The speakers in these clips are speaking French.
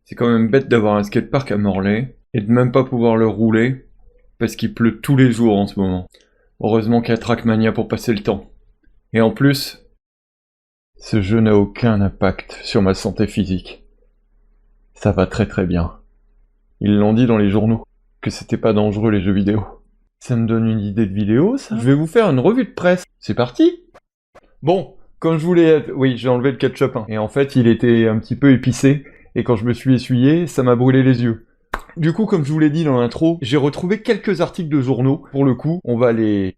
C'est quand même bête d'avoir un skatepark à Morlaix et de même pas pouvoir le rouler parce qu'il pleut tous les jours en ce moment. Heureusement qu'il y a Trackmania pour passer le temps. Et en plus, ce jeu n'a aucun impact sur ma santé physique. Ça va très très bien. Ils l'ont dit dans les journaux, que c'était pas dangereux les jeux vidéo. Ça me donne une idée de vidéo, ça. Je vais vous faire une revue de presse. C'est parti. Bon, comme je voulais... Oui, j'ai enlevé le ketchup, hein. Et en fait, il était un petit peu épicé. Et quand je me suis essuyé, ça m'a brûlé les yeux. Du coup, comme je vous l'ai dit dans l'intro, j'ai retrouvé quelques articles de journaux. Pour le coup, on va les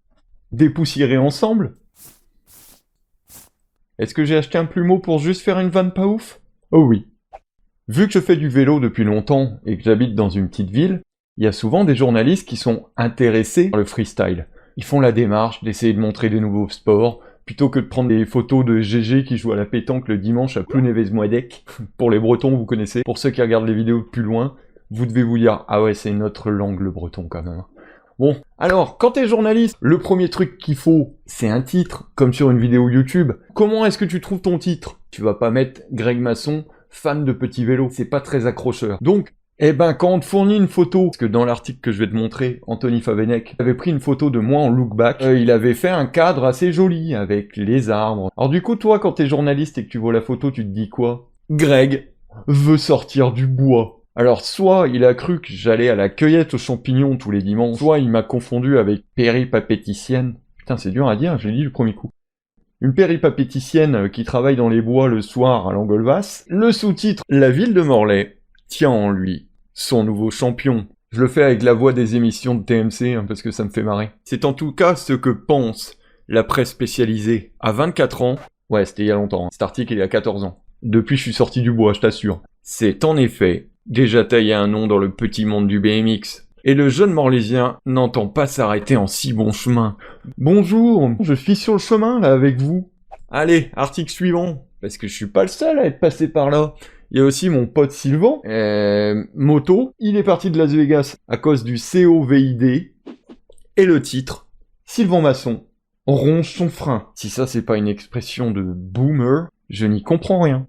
dépoussiérer ensemble. Est-ce que j'ai acheté un plumeau pour juste faire une vanne pas ouf? Oh oui. Vu que je fais du vélo depuis longtemps et que j'habite dans une petite ville, il y a souvent des journalistes qui sont intéressés par le freestyle. Ils font la démarche d'essayer de montrer des nouveaux sports, plutôt que de prendre des photos de GG qui joue à la pétanque le dimanche à Plounevez-Moadec. Pour les Bretons, vous connaissez. Pour ceux qui regardent les vidéos de plus loin, vous devez vous dire « Ah ouais, c'est notre langue le breton quand même ». Bon, alors, quand t'es journaliste, le premier truc qu'il faut, c'est un titre, comme sur une vidéo YouTube. Comment est-ce que tu trouves ton titre? Tu vas pas mettre Greg Masson, fan de petits vélos, c'est pas très accrocheur. Donc, quand on te fournit une photo, parce que dans l'article que je vais te montrer, Anthony Favenec avait pris une photo de moi en look back, il avait fait un cadre assez joli, avec les arbres. Alors du coup, toi, quand t'es journaliste et que tu vois la photo, tu te dis quoi? Greg veut sortir du bois. Alors soit il a cru que j'allais à la cueillette aux champignons tous les dimanches, soit il m'a confondu avec péripapéticienne. Putain, c'est dur à dire, j'ai dit le premier coup. Une péripapéticienne qui travaille dans les bois le soir à l'Angolvasse. Le sous-titre « La ville de Morlaix tient en lui son nouveau champion ». Je le fais avec la voix des émissions de TMC, parce que ça me fait marrer. C'est en tout cas ce que pense la presse spécialisée. À 24 ans, ouais, c'était il y a longtemps, hein. Cet article il y a 14 ans. Depuis je suis sorti du bois, je t'assure. C'est en effet déjà taillé un nom dans le petit monde du BMX. Et le jeune Morlaisien n'entend pas s'arrêter en si bon chemin. Bonjour, je suis sur le chemin là avec vous. Allez, article suivant, parce que je suis pas le seul à être passé par là. Il y a aussi mon pote Sylvain, moto. Il est parti de Las Vegas à cause du COVID. Et le titre, Sylvain Masson ronge son frein. Si ça c'est pas une expression de boomer, je n'y comprends rien.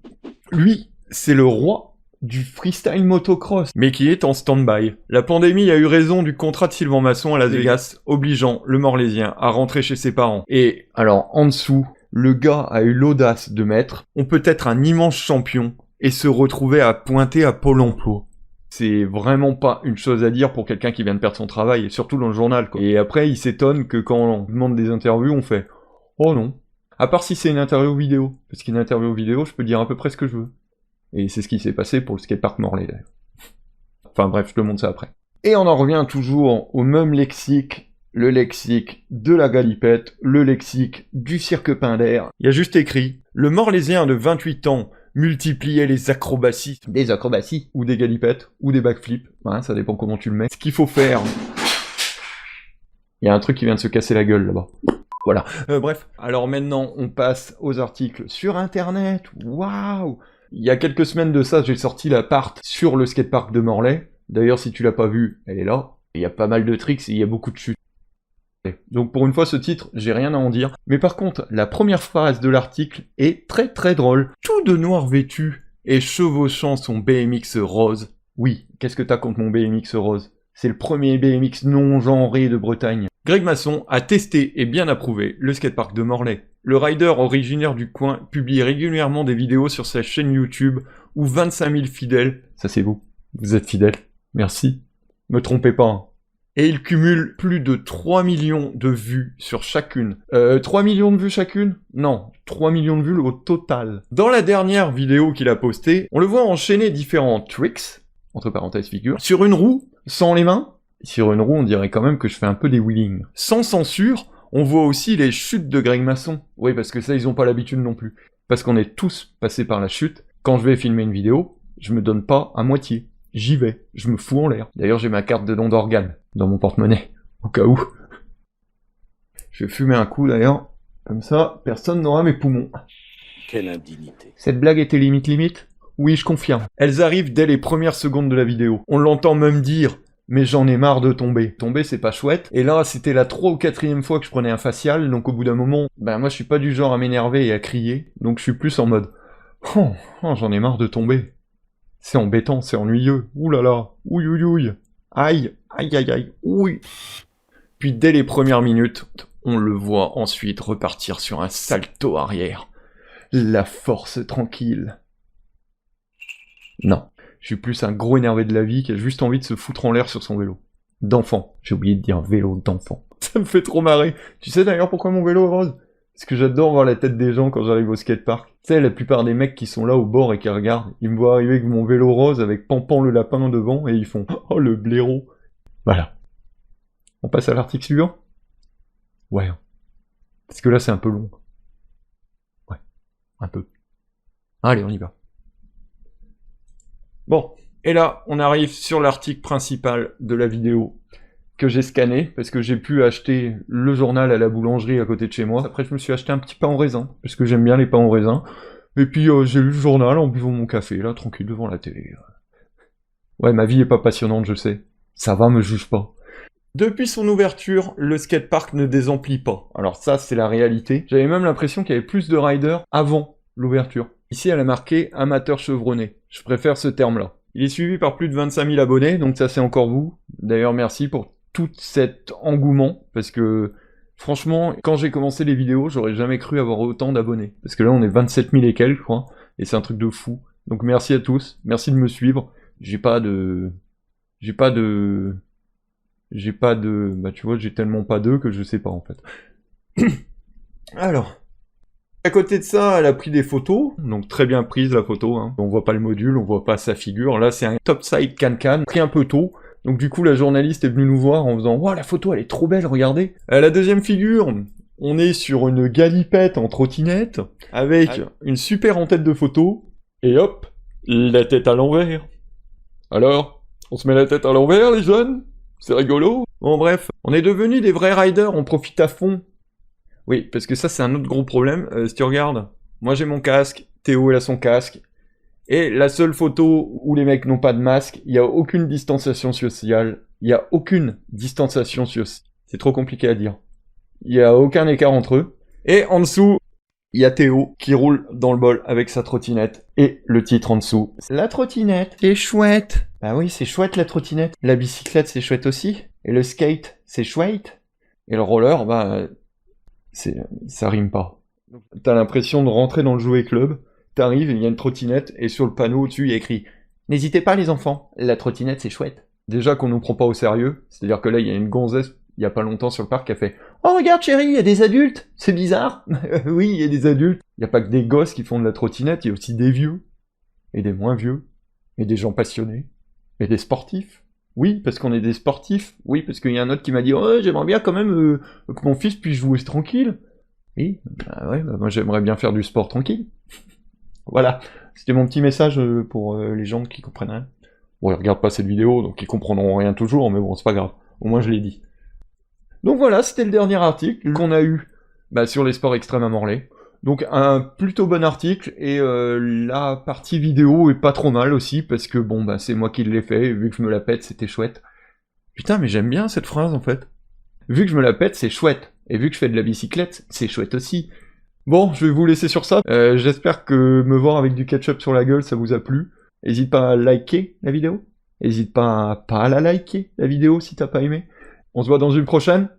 Lui, c'est le roi du freestyle motocross, mais qui est en stand-by. La pandémie a eu raison du contrat de Sylvain Masson à Las Vegas, obligeant le Morlaisien à rentrer chez ses parents. Et alors, en dessous, le gars a eu l'audace de mettre « On peut être un immense champion et se retrouver à pointer à Pôle emploi ». C'est vraiment pas une chose à dire pour quelqu'un qui vient de perdre son travail, et surtout dans le journal, quoi. Et après, il s'étonne que quand on demande des interviews, on fait « Oh non ». À part si c'est une interview vidéo. Parce qu'une interview vidéo, je peux dire à peu près ce que je veux. Et c'est ce qui s'est passé pour le skatepark Morlaix, d'ailleurs. Enfin bref, je te montre ça après. Et on en revient toujours au même lexique, le lexique de la galipette, le lexique du cirque Pinder. Il y a juste écrit « Le Morlaisien de 28 ans multipliait les acrobaties. » Des acrobaties. Ou des galipettes, ou des backflips. Hein, ça dépend comment tu le mets. Ce qu'il faut faire... Il y a un truc qui vient de se casser la gueule, là-bas. Voilà. Bref. Alors maintenant, on passe aux articles sur Internet. Waouh! Il y a quelques semaines de ça, j'ai sorti la part sur le skatepark de Morlaix. D'ailleurs, si tu l'as pas vu, elle est là. Il y a pas mal de tricks et il y a beaucoup de chutes. Donc pour une fois, ce titre, j'ai rien à en dire. Mais par contre, la première phrase de l'article est très très drôle. Tout de noir vêtu et chevauchant son BMX rose. Oui, qu'est-ce que t'as contre mon BMX rose? C'est le premier BMX non genré de Bretagne. Greg Masson a testé et bien approuvé le skatepark de Morlaix. Le rider originaire du coin publie régulièrement des vidéos sur sa chaîne YouTube où 25 000 fidèles, ça c'est vous êtes fidèles, merci, me trompez pas, hein. Et il cumule plus de 3 millions de vues sur chacune. 3 millions de vues chacune? Non, 3 millions de vues au total. Dans la dernière vidéo qu'il a postée, on le voit enchaîner différents tricks, entre parenthèses figures, sur une roue, sans les mains. Sur une roue, on dirait quand même que je fais un peu des wheelings. Sans censure, on voit aussi les chutes de Greg Masson. Oui, parce que ça, ils ont pas l'habitude non plus. Parce qu'on est tous passés par la chute. Quand je vais filmer une vidéo, je me donne pas à moitié. J'y vais. Je me fous en l'air. D'ailleurs, j'ai ma carte de don d'organes dans mon porte-monnaie. Au cas où. Je vais fumer un coup, d'ailleurs. Comme ça, personne n'aura mes poumons. Quelle indignité. Cette blague était limite? Oui, je confirme. Elles arrivent dès les premières secondes de la vidéo. On l'entend même dire... Mais j'en ai marre de tomber. Tomber, c'est pas chouette. Et là, c'était la 3e ou 4e fois que je prenais un facial, donc au bout d'un moment, moi je suis pas du genre à m'énerver et à crier, donc je suis plus en mode « Oh, j'en ai marre de tomber. C'est embêtant, c'est ennuyeux. Ouh là là, ouille ouille ouille. Aïe, aïe aïe aïe, ouille. Puis dès les premières minutes, on le voit ensuite repartir sur un salto arrière. La force tranquille. Non, je suis plus un gros énervé de la vie qui a juste envie de se foutre en l'air sur son vélo. D'enfant, j'ai oublié de dire vélo d'enfant. Ça me fait trop marrer. Tu sais d'ailleurs pourquoi mon vélo est rose? Parce que j'adore voir la tête des gens quand j'arrive au skatepark. Tu sais, la plupart des mecs qui sont là au bord et qui regardent, ils me voient arriver avec mon vélo rose avec Pampan le lapin devant et ils font « Oh le blaireau !» Voilà. On passe à l'article suivant? Ouais. Parce que là c'est un peu long. Ouais. Un peu. Allez, on y va. Bon. Et là, on arrive sur l'article principal de la vidéo que j'ai scanné, parce que j'ai pu acheter le journal à la boulangerie à côté de chez moi. Après, je me suis acheté un petit pain au raisin, parce que j'aime bien les pains au raisin. Et puis, j'ai lu le journal en buvant mon café, là, tranquille, devant la télé. Ouais, ma vie est pas passionnante, je sais. Ça va, me juge pas. Depuis son ouverture, le skatepark ne désemplit pas. Alors ça, c'est la réalité. J'avais même l'impression qu'il y avait plus de riders avant l'ouverture. Ici, elle a marqué « amateur chevronné ». Je préfère ce terme-là. Il est suivi par plus de 25 000 abonnés, donc ça c'est encore vous. D'ailleurs, merci pour tout cet engouement, parce que franchement, quand j'ai commencé les vidéos, j'aurais jamais cru avoir autant d'abonnés. Parce que là, on est 27 000 et quelques, je crois, et c'est un truc de fou. Donc merci à tous, merci de me suivre. Bah tu vois, j'ai tellement pas d'eux que je sais pas, en fait. Alors... À côté de ça, elle a pris des photos, donc très bien prise la photo, hein. On voit pas le module, on voit pas sa figure, là c'est un topside can-can, pris un peu tôt, donc du coup la journaliste est venue nous voir en faisant « Wow, la photo elle est trop belle, regardez !» La deuxième figure, on est sur une galipette en trottinette, avec une super en tête de photo, et hop, la tête à l'envers. Alors, on se met la tête à l'envers les jeunes? C'est rigolo. Bon bref, on est devenus des vrais riders, on profite à fond. Oui, parce que ça, c'est un autre gros problème. Si tu regardes, moi j'ai mon casque, Théo il a son casque, et la seule photo où les mecs n'ont pas de masque, il n'y a aucune distanciation sociale. Il n'y a aucune distanciation sociale. C'est trop compliqué à dire. Il n'y a aucun écart entre eux. Et en dessous, il y a Théo qui roule dans le bol avec sa trottinette. Et le titre en dessous. La trottinette, c'est chouette. Bah oui, c'est chouette la trottinette. La bicyclette, c'est chouette aussi. Et le skate, c'est chouette. Et le roller, bah... ça rime pas. T'as l'impression de rentrer dans le jouet club, t'arrives, il y a une trottinette, et sur le panneau au-dessus, il y a écrit « N'hésitez pas les enfants, la trottinette c'est chouette ». Déjà qu'on nous prend pas au sérieux, c'est-à-dire que là, il y a une gonzesse, il y a pas longtemps sur le parc, qui a fait « Oh regarde chérie, il y a des adultes, c'est bizarre !» Oui, il y a des adultes. Il y a pas que des gosses qui font de la trottinette, il y a aussi des vieux, et des moins vieux, et des gens passionnés, et des sportifs. Oui, parce qu'on est des sportifs. Oui, parce qu'il y a un autre qui m'a dit « Oh, j'aimerais bien quand même que mon fils puisse jouer tranquille. » Oui, bah ouais, bah moi j'aimerais bien faire du sport tranquille. Voilà, c'était mon petit message pour les gens qui comprennent rien. Bon, ils regardent pas cette vidéo, donc ils comprendront rien toujours, mais bon, c'est pas grave. Au moins je l'ai dit. Donc voilà, c'était le dernier article qu'on a eu sur les sports extrêmes à Morlaix. Donc un plutôt bon article, et la partie vidéo est pas trop mal aussi, parce que bon, c'est moi qui l'ai fait, et vu que je me la pète, c'était chouette. Putain, mais j'aime bien cette phrase en fait. Vu que je me la pète, c'est chouette. Et vu que je fais de la bicyclette, c'est chouette aussi. Bon, je vais vous laisser sur ça. J'espère que me voir avec du ketchup sur la gueule, ça vous a plu. N'hésite pas à liker la vidéo. N'hésite pas à la liker, la vidéo, si t'as pas aimé. On se voit dans une prochaine.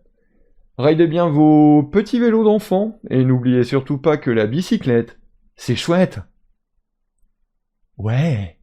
Ridez bien vos petits vélos d'enfants, et n'oubliez surtout pas que la bicyclette, c'est chouette. Ouais.